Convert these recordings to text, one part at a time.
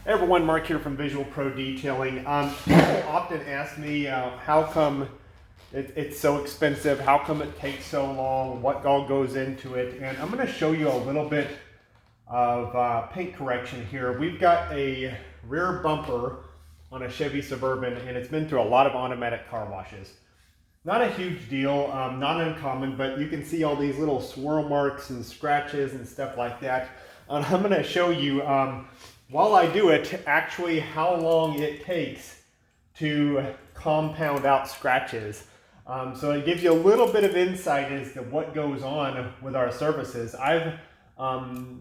Hey everyone, Mark here from Visual Pro Detailing. People often ask me how come it's so expensive, how come it takes so long, what all goes into it, and I'm going to show you a little bit of paint correction here. We've got a rear bumper on a Chevy Suburban, and it's been through a lot of automatic car washes. Not a huge deal, not uncommon, but you can see all these little swirl marks and scratches and stuff like that. And I'm going to show you, while I do it, actually how long it takes to compound out scratches. So it gives you a little bit of insight as to what goes on with our surfaces.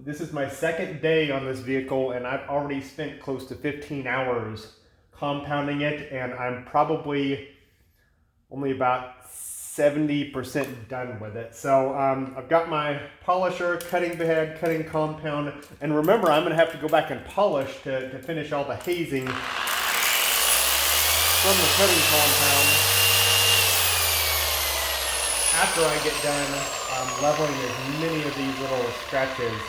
This is my second day on this vehicle, and I've already spent close to 15 hours compounding it, and I'm probably only about 70% done with it. So I've got my polisher, cutting bed, cutting compound, and remember I'm going to have to go back and polish to finish all the hazing from the cutting compound after I get done leveling as many of these little scratches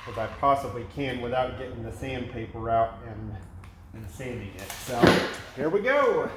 as I possibly can without getting the sandpaper out and sanding it. So here we go.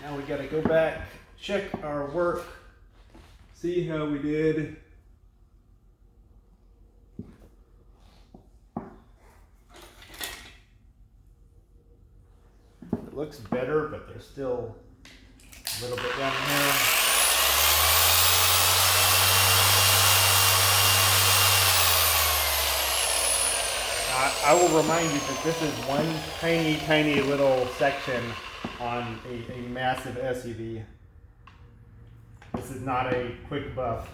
Now we got to go back, check our work, see how we did. It looks better, but there's still a little bit down here. I will remind you that this is one tiny little section on a massive SUV. This is not a quick buff.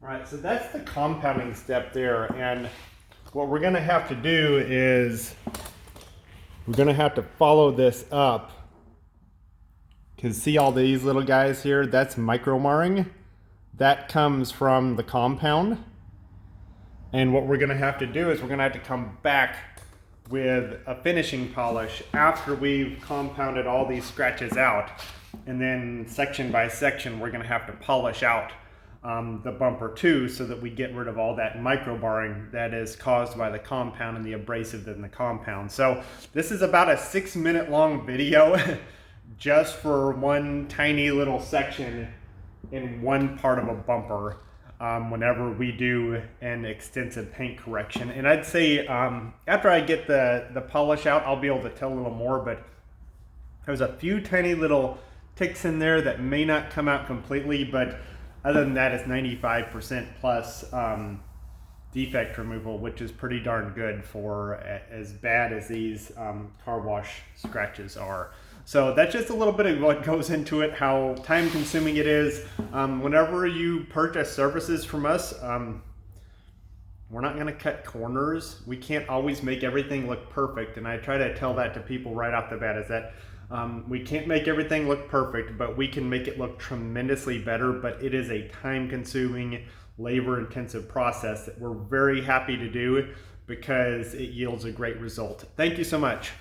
All right, so that's the compounding step there. And what we're gonna have to do is we're gonna have to follow this up. Because see all these little guys here? That's micromarring. That comes from the compound. And what we're gonna have to do is we're gonna have to come back with a finishing polish after we've compounded all these scratches out. And then section by section, we're gonna have to polish out the bumper too, so that we get rid of all that microbarring that is caused by the compound and the abrasive in the compound. So this is about a 6-minute long video just for one tiny little section in one part of a bumper. Whenever we do an extensive paint correction. And I'd say after I get the polish out, I'll be able to tell a little more, but there's a few tiny little ticks in there that may not come out completely, but other than that, it's 95% plus defect removal, which is pretty darn good for as bad as these car wash scratches are. So that's just a little bit of what goes into it, how time consuming it is. Whenever you purchase services from us, we're not gonna cut corners. We can't always make everything look perfect. And I try to tell that to people right off the bat, is that we can't make everything look perfect, but we can make it look tremendously better. But it is a time consuming, labor intensive process that we're very happy to do because it yields a great result. Thank you so much.